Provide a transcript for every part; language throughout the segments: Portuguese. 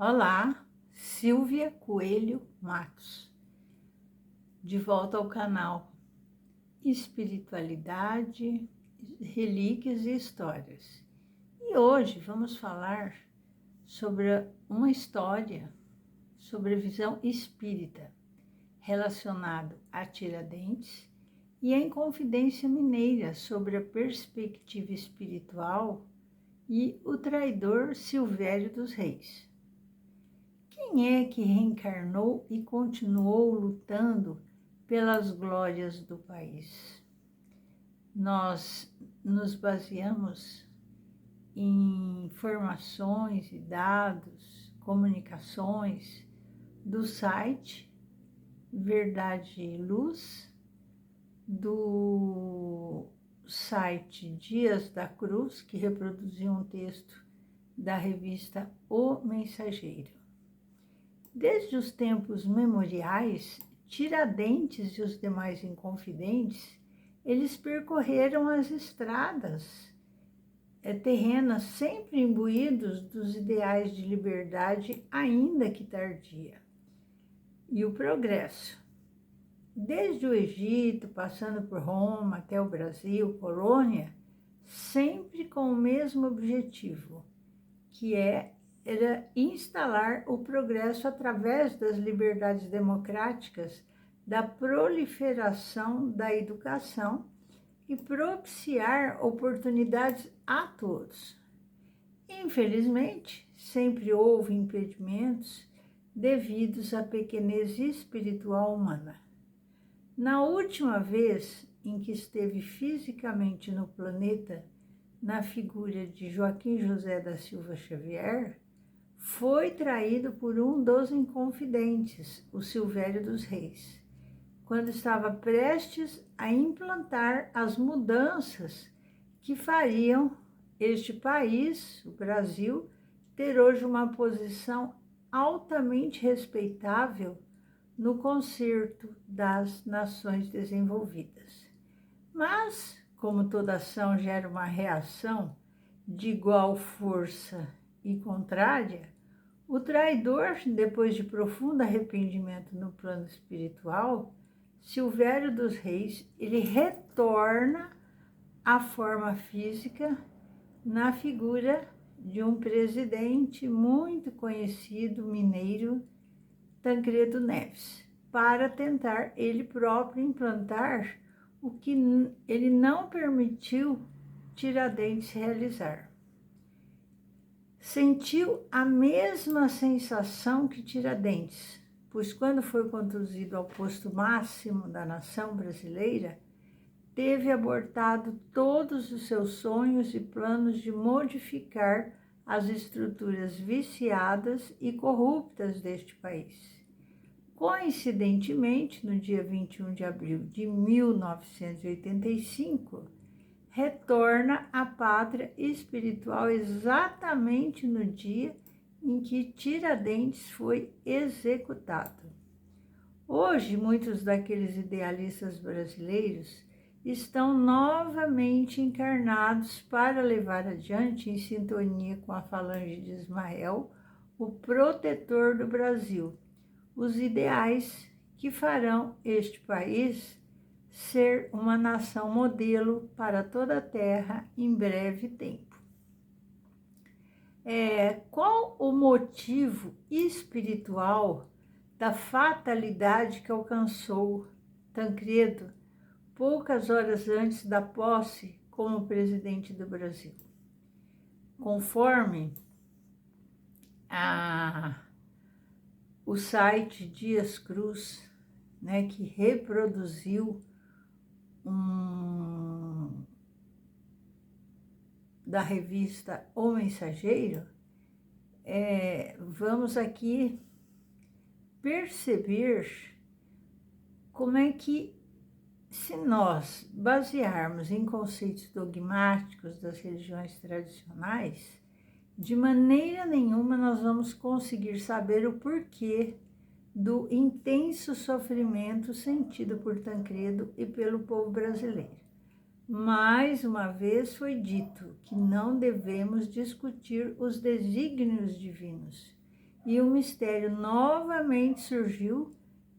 Olá, Silvia Coelho Matos, de volta ao canal Espiritualidade, Relíquias e Histórias. E hoje vamos falar sobre uma história sobre a visão espírita relacionado a Tiradentes e a Inconfidência Mineira sobre a perspectiva espiritual e o traidor Silvério dos Reis. Quem é que reencarnou e continuou lutando pelas glórias do país? Nós nos baseamos em informações e dados, comunicações do site Verdade e Luz, do site Dias da Cruz, que reproduziu um texto da revista O Mensageiro. Desde os tempos memoriais, Tiradentes e os demais inconfidentes, eles percorreram as estradas terrenas sempre imbuídos dos ideais de liberdade, ainda que tardia, e o progresso. Desde o Egito, passando por Roma até o Brasil, colônia, sempre com o mesmo objetivo, que era instalar o progresso através das liberdades democráticas, da proliferação da educação e propiciar oportunidades a todos. Infelizmente, sempre houve impedimentos devidos à pequenez espiritual humana. Na última vez em que esteve fisicamente no planeta, na figura de Joaquim José da Silva Xavier, foi traído por um dos inconfidentes, o Silvério dos Reis, quando estava prestes a implantar as mudanças que fariam este país, o Brasil, ter hoje uma posição altamente respeitável no concerto das nações desenvolvidas. Mas, como toda ação gera uma reação de igual força e contrária, o traidor, depois de profundo arrependimento no plano espiritual, Silvério dos Reis, ele retorna à forma física na figura de um presidente muito conhecido mineiro, Tancredo Neves, para tentar ele próprio implantar o que ele não permitiu Tiradentes realizar. Sentiu a mesma sensação que Tiradentes, pois quando foi conduzido ao posto máximo da nação brasileira, teve abortado todos os seus sonhos e planos de modificar as estruturas viciadas e corruptas deste país. Coincidentemente, no dia 21 de abril de 1985, retorna à pátria espiritual exatamente no dia em que Tiradentes foi executado. Hoje, muitos daqueles idealistas brasileiros estão novamente encarnados para levar adiante, em sintonia com a falange de Ismael, o protetor do Brasil, os ideais que farão este país ser uma nação modelo para toda a terra em breve tempo. Qual o motivo espiritual da fatalidade que alcançou Tancredo poucas horas antes da posse como presidente do Brasil? Conforme o site Dias Cruz, que reproduziu da revista O Mensageiro, vamos aqui perceber como é que, se nós basearmos em conceitos dogmáticos das religiões tradicionais, de maneira nenhuma nós vamos conseguir saber o porquê do intenso sofrimento sentido por Tancredo e pelo povo brasileiro. Mais uma vez foi dito que não devemos discutir os desígnios divinos, e o mistério novamente surgiu,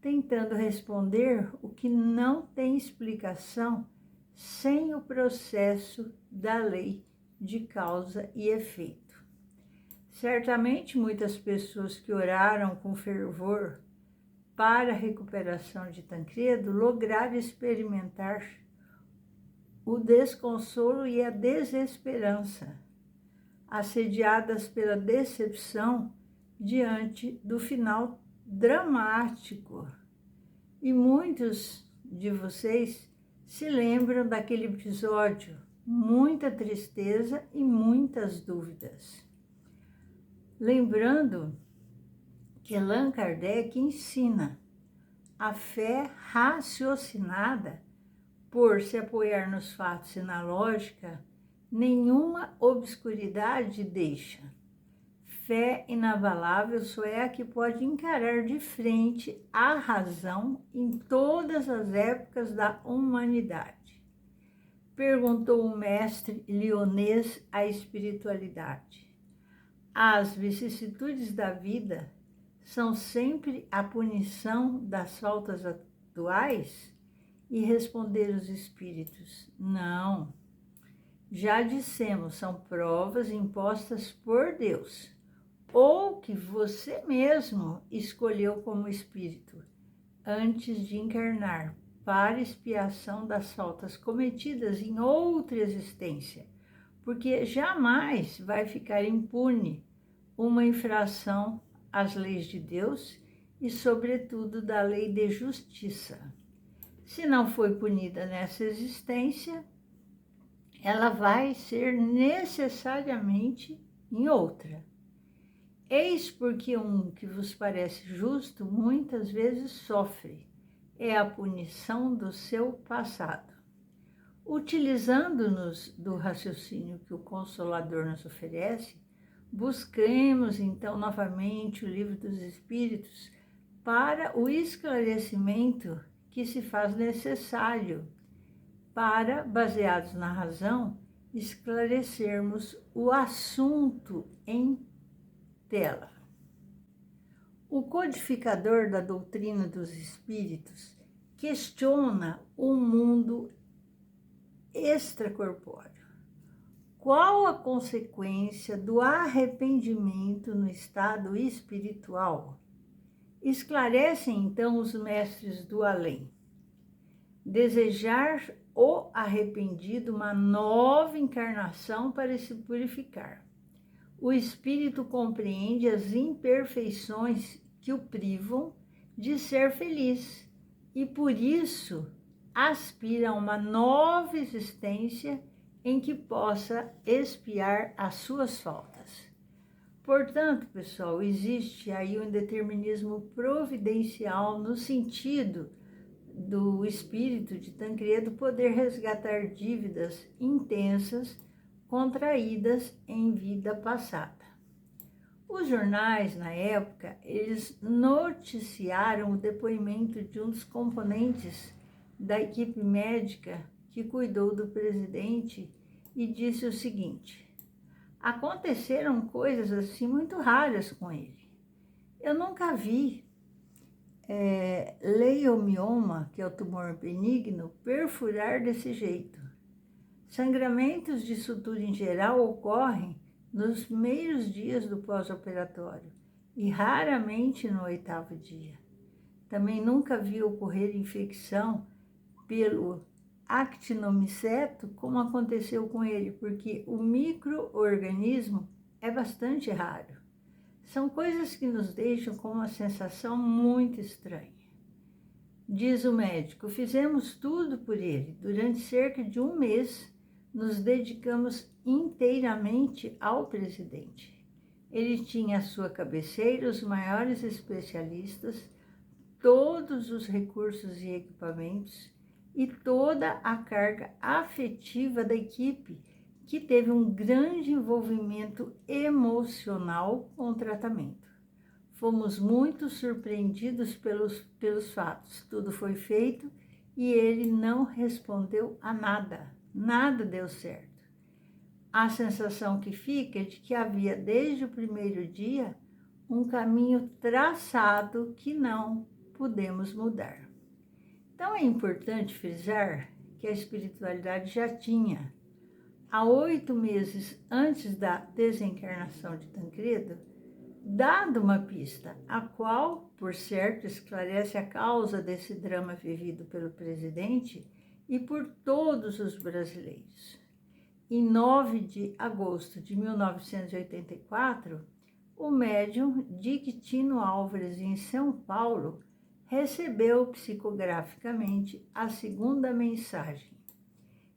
tentando responder o que não tem explicação sem o processo da lei de causa e efeito. Certamente muitas pessoas que oraram com fervor para a recuperação de Tancredo lograram experimentar o desconsolo e a desesperança, assediadas pela decepção diante do final dramático. E muitos de vocês se lembram daquele episódio, muita tristeza e muitas dúvidas. Lembrando que Allan Kardec ensina a fé raciocinada, por se apoiar nos fatos e na lógica, nenhuma obscuridade deixa. Fé inabalável só é a que pode encarar de frente a razão em todas as épocas da humanidade. Perguntou o mestre lionês à espiritualidade. As vicissitudes da vida são sempre a punição das faltas atuais? E responder os espíritos, não. Já dissemos, são provas impostas por Deus, ou que você mesmo escolheu como espírito, antes de encarnar, para expiação das faltas cometidas em outra existência, porque jamais vai ficar impune uma infração às leis de Deus e, sobretudo, da lei de justiça. Se não foi punida nessa existência, ela vai ser necessariamente em outra. Eis porque um que vos parece justo muitas vezes sofre, é a punição do seu passado. Utilizando-nos do raciocínio que o Consolador nos oferece, busquemos então novamente o Livro dos Espíritos para o esclarecimento que se faz necessário para, baseados na razão, esclarecermos o assunto em tela. O codificador da doutrina dos espíritos questiona o mundo extracorpóreo. Qual a consequência do arrependimento no estado espiritual? Esclarecem então os mestres do além. Desejar o arrependido uma nova encarnação para se purificar. O espírito compreende as imperfeições que o privam de ser feliz e por isso aspira a uma nova existência em que possa expiar as suas faltas. Portanto, pessoal, existe aí um determinismo providencial no sentido do espírito de Tancredo poder resgatar dívidas intensas contraídas em vida passada. Os jornais, na época, eles noticiaram o depoimento de um dos componentes da equipe médica que cuidou do presidente e disse o seguinte: aconteceram coisas assim muito raras com ele. Eu nunca vi leiomioma, que é o tumor benigno, perfurar desse jeito. Sangramentos de sutura em geral ocorrem nos primeiros dias do pós-operatório e raramente no 8º dia. Também nunca vi ocorrer infecção pelo actinomiceto, como aconteceu com ele, porque o micro-organismo é bastante raro. São coisas que nos deixam com uma sensação muito estranha. Diz o médico, fizemos tudo por ele. Durante cerca de um mês, nos dedicamos inteiramente ao presidente. Ele tinha à sua cabeceira os maiores especialistas, todos os recursos e equipamentos e toda a carga afetiva da equipe, que teve um grande envolvimento emocional com o tratamento. Fomos muito surpreendidos pelos fatos. Tudo foi feito e ele não respondeu a nada. Nada deu certo. A sensação que fica é de que havia, desde o primeiro dia, um caminho traçado que não podemos mudar. Então é importante frisar que a espiritualidade já tinha, há 8 meses antes da desencarnação de Tancredo, dado uma pista, a qual, por certo, esclarece a causa desse drama vivido pelo presidente e por todos os brasileiros. Em 9 de agosto de 1984, o médium Dictino Álvares, em São Paulo, recebeu psicograficamente a segunda mensagem.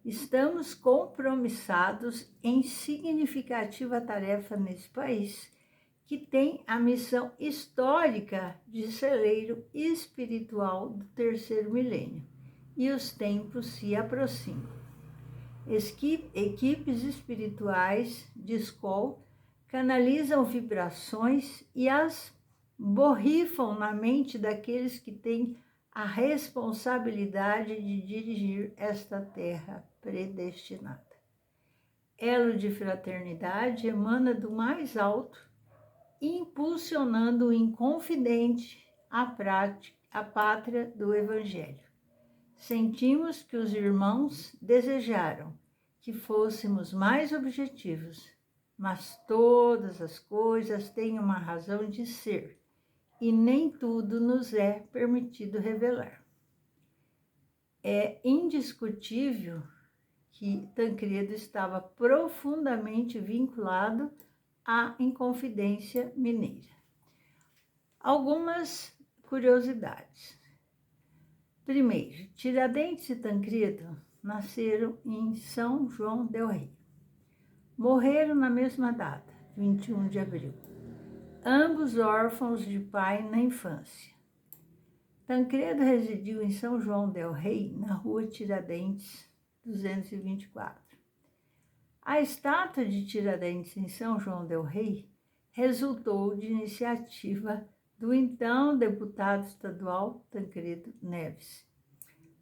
Estamos compromissados em significativa tarefa nesse país, que tem a missão histórica de celeiro espiritual do terceiro milênio, e os tempos se aproximam. Equipes espirituais de escola canalizam vibrações e as borrifam na mente daqueles que têm a responsabilidade de dirigir esta terra predestinada. Elo de fraternidade emana do mais alto, impulsionando o inconfidente à pátria do Evangelho. Sentimos que os irmãos desejaram que fôssemos mais objetivos, mas todas as coisas têm uma razão de ser e nem tudo nos é permitido revelar. É indiscutível que Tancredo estava profundamente vinculado à Inconfidência Mineira. Algumas curiosidades. Primeiro, Tiradentes e Tancredo nasceram em São João del Rei. Morreram na mesma data, 21 de abril. Ambos órfãos de pai na infância. Tancredo residiu em São João del Rei, na rua Tiradentes, 224. A estátua de Tiradentes em São João del Rei resultou de iniciativa do então deputado estadual Tancredo Neves.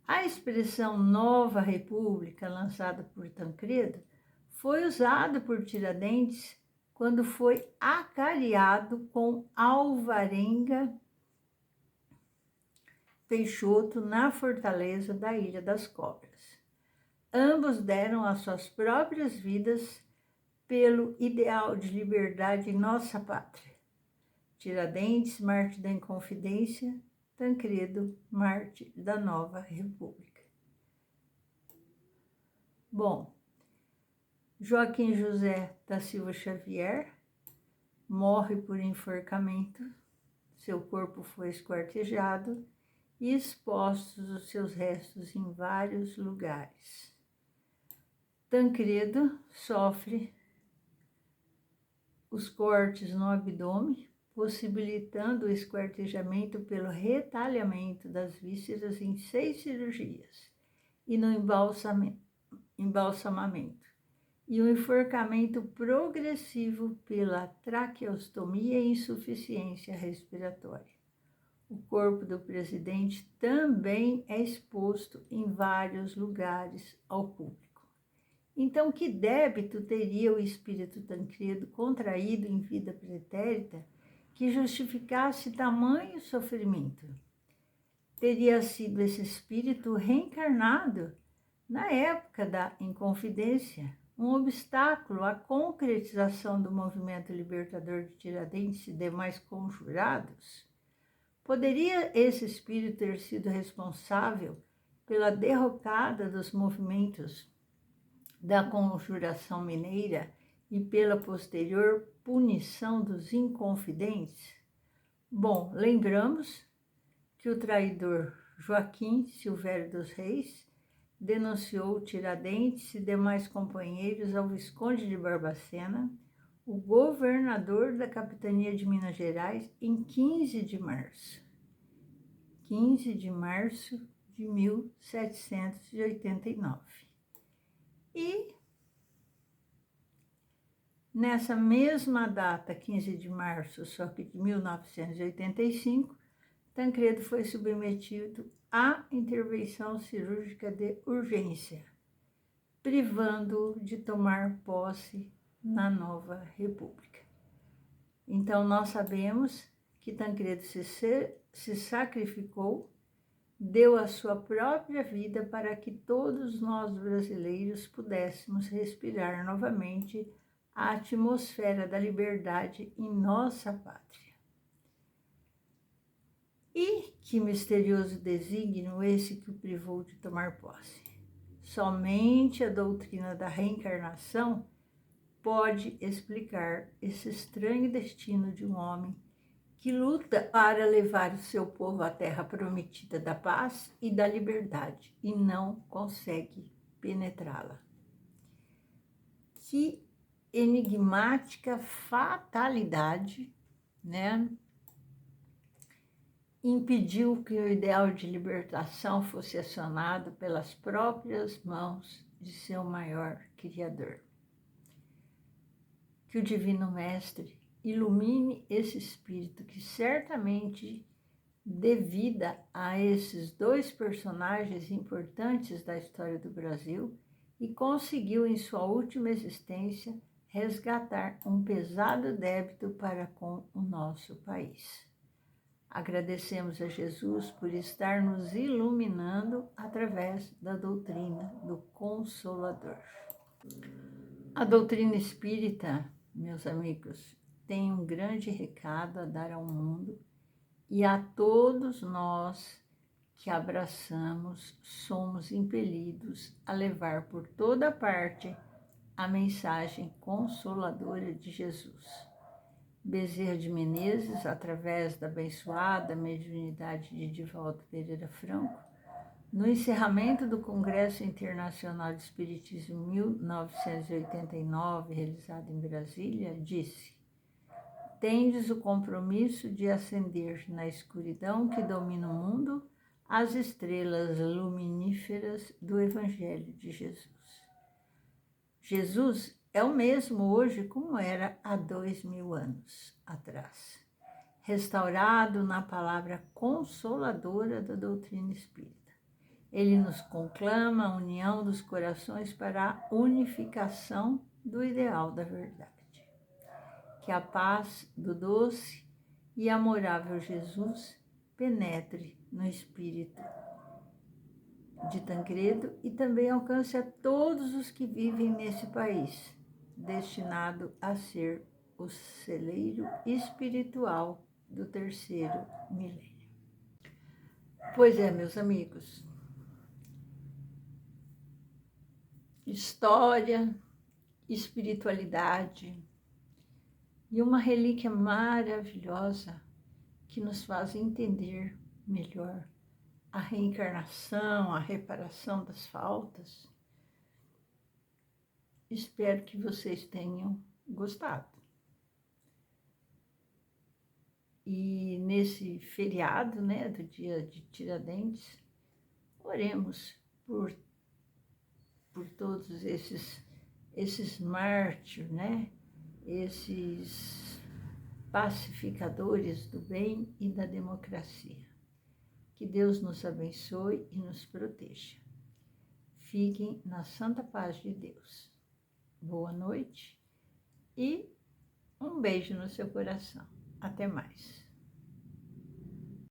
A expressão Nova República, lançada por Tancredo, foi usada por Tiradentes quando foi acareado com Alvarenga Peixoto na fortaleza da Ilha das Cobras. Ambos deram as suas próprias vidas pelo ideal de liberdade em nossa pátria. Tiradentes, mártir da Inconfidência, Tancredo, mártir da Nova República. Bom, Joaquim José da Silva Xavier morre por enforcamento, seu corpo foi esquartejado e expostos os seus restos em vários lugares. Tancredo sofre os cortes no abdômen, possibilitando o esquartejamento pelo retalhamento das vísceras em 6 cirurgias e no embalsamamento, e o enforcamento progressivo pela traqueostomia e insuficiência respiratória. O corpo do presidente também é exposto em vários lugares ao público. Então, que débito teria o espírito Tancredo contraído em vida pretérita que justificasse tamanho sofrimento? Teria sido esse espírito reencarnado na época da Inconfidência, um obstáculo à concretização do movimento libertador de Tiradentes e demais conjurados? Poderia esse espírito ter sido responsável pela derrocada dos movimentos da Conjuração Mineira e pela posterior punição dos inconfidentes? Bom, lembramos que o traidor Joaquim Silvério dos Reis denunciou Tiradentes e demais companheiros ao Visconde de Barbacena, o governador da capitania de Minas Gerais, em 15 de março. 15 de março de 1789. E nessa mesma data, 15 de março, só que de 1985, Tancredo foi submetido à intervenção cirúrgica de urgência, privando-o de tomar posse na Nova República. Então, nós sabemos que Tancredo se sacrificou, deu a sua própria vida para que todos nós brasileiros pudéssemos respirar novamente a atmosfera da liberdade em nossa pátria. E que misterioso desígnio esse que o privou de tomar posse. Somente a doutrina da reencarnação pode explicar esse estranho destino de um homem que luta para levar o seu povo à terra prometida da paz e da liberdade e não consegue penetrá-la. Que enigmática fatalidade, né? Impediu que o ideal de libertação fosse acionado pelas próprias mãos de seu maior Criador. Que o Divino Mestre ilumine esse espírito que certamente, devida a esses dois personagens importantes da história do Brasil, e conseguiu em sua última existência resgatar um pesado débito para com o nosso país. Agradecemos a Jesus por estar nos iluminando através da doutrina do Consolador. A doutrina espírita, meus amigos, tem um grande recado a dar ao mundo e a todos nós que abraçamos, somos impelidos a levar por toda parte a mensagem consoladora de Jesus. Bezerra de Menezes, através da abençoada mediunidade de Divaldo Pereira Franco, no encerramento do Congresso Internacional de Espiritismo 1989, realizado em Brasília, disse: tendes o compromisso de acender na escuridão que domina o mundo as estrelas luminíferas do Evangelho de Jesus. Jesus é o mesmo hoje como era há 2000 anos atrás, restaurado na palavra consoladora da doutrina espírita. Ele nos conclama a união dos corações para a unificação do ideal da verdade. Que a paz do doce e amorável Jesus penetre no espírito de Tancredo e também alcance a todos os que vivem nesse país, destinado a ser o celeiro espiritual do terceiro milênio. Pois é, meus amigos, história, espiritualidade e uma relíquia maravilhosa que nos faz entender melhor a reencarnação, a reparação das faltas. Espero que vocês tenham gostado. E nesse feriado, né, do dia de Tiradentes, oremos por todos esses mártires, né, esses pacificadores do bem e da democracia. Que Deus nos abençoe e nos proteja. Fiquem na santa paz de Deus. Boa noite e um beijo no seu coração. Até mais.